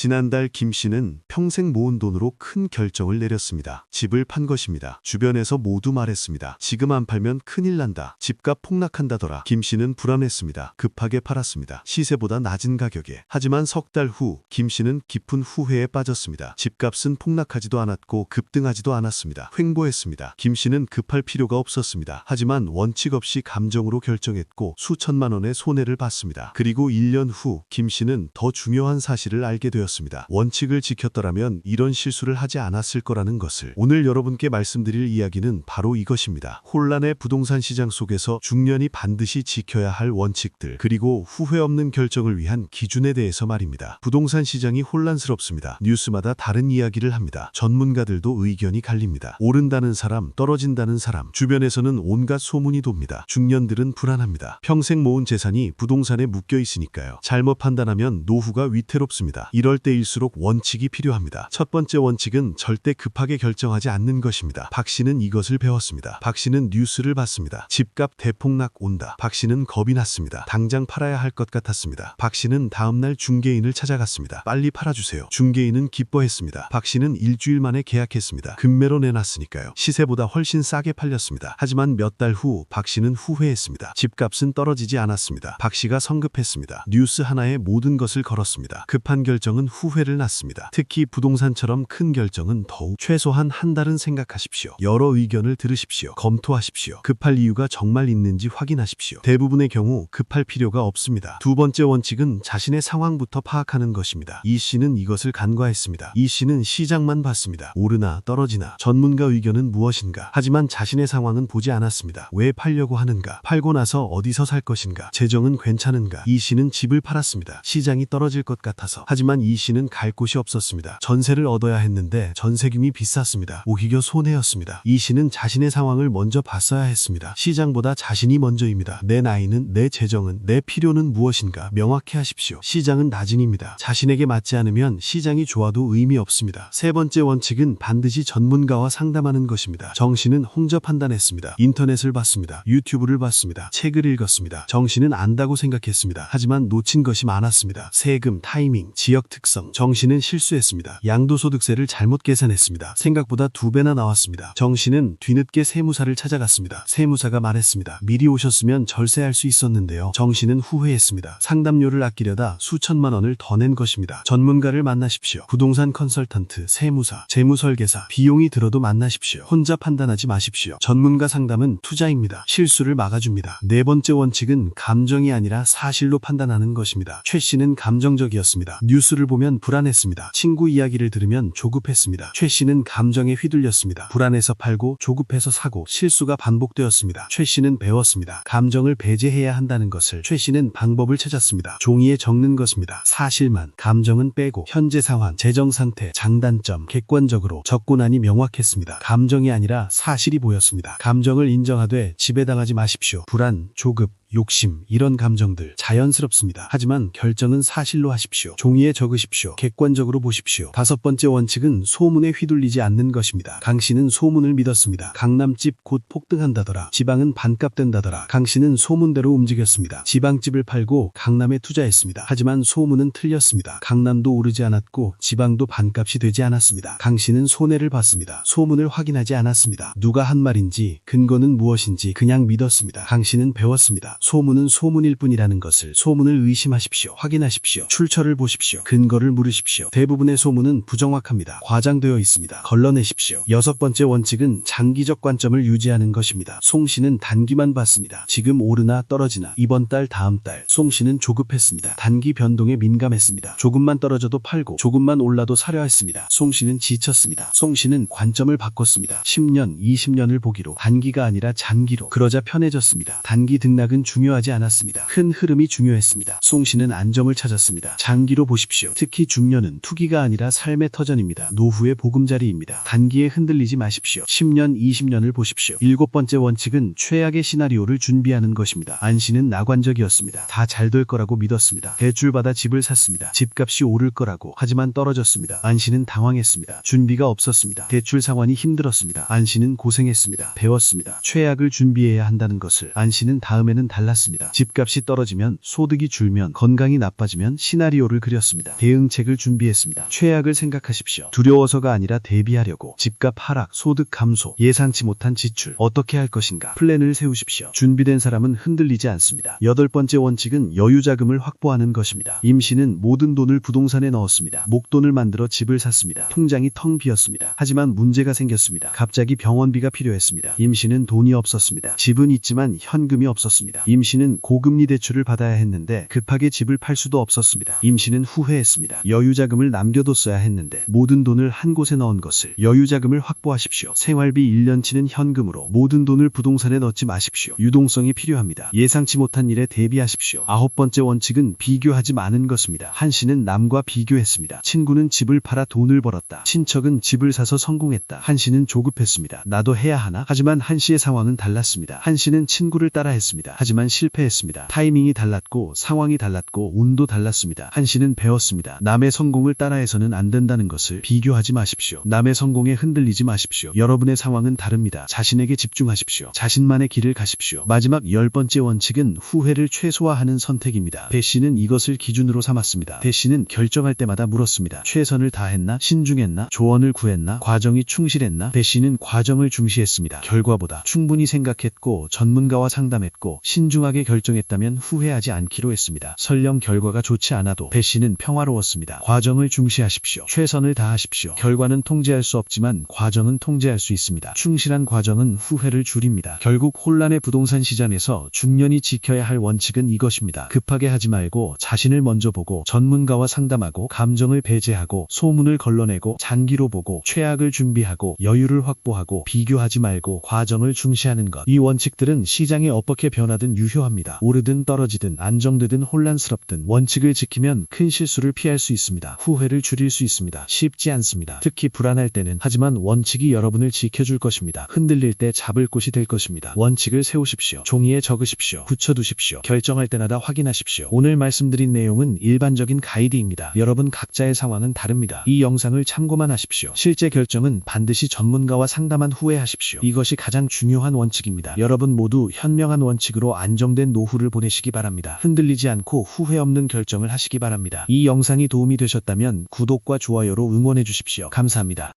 지난달 김 씨는 평생 모은 돈으로 큰 결정을 내렸습니다. 집을 판 것입니다. 주변에서 모두 말했습니다. 지금 안 팔면 큰일 난다. 집값 폭락한다더라. 김 씨는 불안했습니다. 급하게 팔았습니다. 시세보다 낮은 가격에. 하지만 석 달 후 김 씨는 깊은 후회에 빠졌습니다. 집값은 폭락하지도 않았고 급등하지도 않았습니다. 횡보했습니다. 김 씨는 급할 필요가 없었습니다. 하지만 원칙 없이 감정으로 결정했고 수천만 원의 손해를 봤습니다. 그리고 1년 후 김 씨는 더 중요한 사실을 알게 되었습니다. 원칙을 지켰더라면 이런 실수를 하지 않았을 거라는 것을. 오늘 여러분께 말씀드릴 이야기는 바로 이것입니다. 혼란의 부동산 시장 속에서 중년이 반드시 지켜야 할 원칙들, 그리고 후회 없는 결정을 위한 기준에 대해서 말입니다. 부동산 시장이 혼란스럽습니다. 뉴스마다 다른 이야기를 합니다. 전문가들도 의견이 갈립니다. 오른다는 사람, 떨어진다는 사람, 주변에서는 온갖 소문이 돕니다. 중년들은 불안합니다. 평생 모은 재산이 부동산에 묶여 있으니까요. 잘못 판단하면 노후가 위태롭습니다. 이럴 때일수록 원칙이 필요합니다. 첫 번째 원칙은 절대 급하게 결정하지 않는 것입니다. 박 씨는 이것을 배웠습니다. 박 씨는 뉴스를 봤습니다. 집값 대폭락 온다. 박 씨는 겁이 났습니다. 당장 팔아야 할 것 같았습니다. 박 씨는 다음날 중개인을 찾아갔습니다. 빨리 팔아주세요. 중개인은 기뻐했습니다. 박 씨는 일주일 만에 계약했습니다. 금매로 내놨으니까요. 시세보다 훨씬 싸게 팔렸습니다. 하지만 몇 달 후 박 씨는 후회했습니다. 집값은 떨어지지 않았습니다. 박 씨가 성급했습니다. 뉴스 하나에 모든 것을 걸었습니다. 급한 결정은 후회를 낳습니다. 특히 부동산처럼 큰 결정은 더욱. 최소한 한 달은 생각하십시오. 여러 의견을 들으십시오. 검토하십시오. 급할 이유가 정말 있는지 확인하십시오. 대부분의 경우 급할 필요가 없습니다. 두 번째 원칙은 자신의 상황부터 파악하는 것입니다. 이 씨는 이것을 간과했습니다. 이 씨는 시장만 봤습니다. 오르나 떨어지나 전문가 의견은 무엇인가. 하지만 자신의 상황은 보지 않았습니다. 왜 팔려고 하는가? 팔고 나서 어디서 살 것인가? 재정은 괜찮은가? 이 씨는 집을 팔았습니다. 시장이 떨어질 것 같아서. 하지만 이 씨는 갈 곳이 없었습니다. 전세를 얻어야 했는데 전세금이 비쌌습니다. 오히려 손해였습니다. 이 씨는 자신의 상황을 먼저 봤어야 했습니다. 시장보다 자신이 먼저입니다. 내 나이는, 내 재정은, 내 필요는 무엇인가 명확히 하십시오. 시장은 나중입니다. 자신에게 맞지 않으면 시장이 좋아도 의미 없습니다. 세 번째 원칙은 반드시 전문가와 상담하는 것입니다. 정 씨는 혼자 판단했습니다. 인터넷을 봤습니다. 유튜브를 봤습니다. 책을 읽었습니다. 정 씨는 안다고 생각했습니다. 하지만 놓친 것이 많았습니다. 세금, 타이밍, 지역 특성. 정 씨는 실수했습니다. 양도소득세를 잘못 계산했습니다. 생각보다 2배나 나왔습니다. 정 씨는 뒤늦게 세무사를 찾아갔습니다. 세무사가 말했습니다. 미리 오셨으면 절세할 수 있었는데요. 정 씨는 후회했습니다. 상담료를 아끼려다 수천만 원을 더 낸 것입니다. 전문가를 만나십시오. 부동산 컨설턴트, 세무사, 재무설계사, 비용이 들어도 만나십시오. 혼자 판단하지 마십시오. 전문가 상담은 투자입니다. 실수를 막아줍니다. 네 번째 원칙은 감정이 아니라 사실로 판단하는 것입니다. 최 씨는 감정적이었습니다. 뉴스를 보면 불안했습니다. 친구 이야기를 들으면 조급했습니다. 최 씨는 감정에 휘둘렸습니다. 불안해서 팔고 조급해서 사고 실수가 반복되었습니다. 최 씨는 배웠습니다. 감정을 배제해야 한다는 것을. 최 씨는 방법을 찾았습니다. 종이에 적는 것입니다. 사실만, 감정은 빼고. 현재 상황, 재정 상태, 장단점, 객관적으로 적고 나니 명확했습니다. 감정이 아니라 사실이 보였습니다. 감정을 인정하되 지배당하지 마십시오. 불안, 조급, 욕심, 이런 감정들 자연스럽습니다. 하지만 결정은 사실로 하십시오. 종이에 적으십시오. 객관적으로 보십시오. 다섯 번째 원칙은 소문에 휘둘리지 않는 것입니다. 강 씨는 소문을 믿었습니다. 강남집 곧 폭등한다더라. 지방은 반값 된다더라. 강 씨는 소문대로 움직였습니다. 지방집을 팔고 강남에 투자했습니다. 하지만 소문은 틀렸습니다. 강남도 오르지 않았고 지방도 반값이 되지 않았습니다. 강 씨는 손해를 봤습니다. 소문을 확인하지 않았습니다. 누가 한 말인지, 근거는 무엇인지 그냥 믿었습니다. 강 씨는 배웠습니다. 소문은 소문일 뿐이라는 것을. 소문을 의심하십시오. 확인하십시오. 출처를 보십시오. 근거를 물으십시오. 대부분의 소문은 부정확합니다. 과장되어 있습니다. 걸러내십시오. 여섯 번째 원칙은 장기적 관점을 유지하는 것입니다. 송 씨는 단기만 봤습니다. 지금 오르나 떨어지나, 이번 달, 다음 달. 송 씨는 조급했습니다. 단기 변동에 민감했습니다. 조금만 떨어져도 팔고 조금만 올라도 사려 했습니다. 송 씨는 지쳤습니다. 송 씨는 관점을 바꿨습니다. 10년, 20년을 보기로, 단기가 아니라 장기로. 그러자 편해졌습니다. 단기 등락은 중요하지 않았습니다. 큰 흐름이 중요했습니다. 송 씨는 안정을 찾았습니다. 장기로 보십시오. 특히 중년은 투기가 아니라 삶의 터전입니다. 노후의 보금자리입니다. 단기에 흔들리지 마십시오. 10년, 20년을 보십시오. 일곱 번째 원칙은 최악의 시나리오를 준비하는 것입니다. 안 씨는 낙관적이었습니다. 다 잘 될 거라고 믿었습니다. 대출받아 집을 샀습니다. 집값이 오를 거라고. 하지만 떨어졌습니다. 안 씨는 당황했습니다. 준비가 없었습니다. 대출 상환이 힘들었습니다. 안 씨는 고생했습니다. 배웠습니다. 최악을 준비해야 한다는 것을. 안 씨는 다음에는 달랐습니다. 집값이 떨어지면, 소득이 줄면, 건강이 나빠지면 시나리오를 그렸습니다. 대응책을 준비했습니다. 최악을 생각하십시오. 두려워서가 아니라 대비하려고. 집값 하락, 소득 감소, 예상치 못한 지출. 어떻게 할 것인가? 플랜을 세우십시오. 준비된 사람은 흔들리지 않습니다. 8번째 원칙은 여유자금을 확보하는 것입니다. 임 씨는 모든 돈을 부동산에 넣었습니다. 목돈을 만들어 집을 샀습니다. 통장이 텅 비었습니다. 하지만 문제가 생겼습니다. 갑자기 병원비가 필요했습니다. 임 씨는 돈이 없었습니다. 집은 있지만 현금이 없었습니다. 임 씨는 고금리 대출을 받아야 했는데 급하게 집을 팔 수도 없었습니다. 임 씨는 후회했습니다. 여유자금을 남겨뒀어야 했는데 모든 돈을 한 곳에 넣은 것을. 여유자금을 확보하십시오. 생활비 1년치는 현금으로, 모든 돈을 부동산에 넣지 마십시오. 유동성이 필요합니다. 예상치 못한 일에 대비하십시오. 9번째 원칙은 비교하지 마는 것입니다. 한 씨는 남과 비교했습니다. 친구는 집을 팔아 돈을 벌었다. 친척은 집을 사서 성공했다. 한 씨는 조급했습니다. 나도 해야 하나? 하지만 한 씨의 상황은 달랐습니다. 한 씨는 친구를 따라했습니다. 하지만 실패했습니다. 타이밍이 달랐고 상황이 달랐고 운도 달랐습니다. 한 씨는 배웠습니다. 남의 성공을 따라해서는 안 된다는 것을. 비교하지 마십시오. 남의 성공에 흔들리지 마십시오. 여러분의 상황은 다릅니다. 자신에게 집중하십시오. 자신만의 길을 가십시오. 마지막 10번째 원칙은 후회를 최소화하는 선택입니다. 배 씨는 이것을 기준으로 삼았습니다. 배 씨는 결정할 때마다 물었습니다. 최선을 다했나? 신중했나? 조언을 구했나? 과정이 충실했나? 배 씨는 과정을 중시했습니다. 결과보다. 충분히 생각했고 전문가와 상담했고 신중하게 결정했다면 후회하지 않기로 했습니다. 설령 결과가 좋지 않아도 배 씨는 평화로웠습니다. 과정을 중시하십시오. 최선을 다하십시오. 결과는 통제할 수 없지만 과정은 통제할 수 있습니다. 충실한 과정은 후회를 줄입니다. 결국 혼란의 부동산 시장에서 중년이 지켜야 할 원칙은 이것입니다. 급하게 하지 말고 자신을 먼저 보고 전문가와 상담하고 감정을 배제하고 소문을 걸러내고 장기로 보고 최악을 준비하고 여유를 확보하고 비교하지 말고 과정을 중시하는 것. 이 원칙들은 시장이 어떻게 변하든 유효합니다. 오르든 떨어지든 안정되든 혼란스럽든 원칙을 지키면 큰 실수를 피할 수 있습니다. 후회를 줄일 수 있습니다. 쉽지 않습니다. 특히 불안할 때는. 하지만 원칙이 여러분을 지켜줄 것입니다. 흔들릴 때 잡을 곳이 될 것입니다. 원칙을 세우십시오. 종이에 적으십시오. 붙여두십시오. 결정할 때마다 확인하십시오. 오늘 말씀드린 내용은 일반적인 가이드입니다. 여러분 각자의 상황은 다릅니다. 이 영상을 참고만 하십시오. 실제 결정은 반드시 전문가와 상담한 후에 하십시오. 이것이 가장 중요한 원칙입니다. 여러분 모두 현명한 원칙으로 안정된 노후를 보내시기 바랍니다. 흔들리지 않고 후회 없는 결정을 하시기 바랍니다. 이 영상이 도움이 되셨다면 구독과 좋아요로 응원해 주십시오. 감사합니다.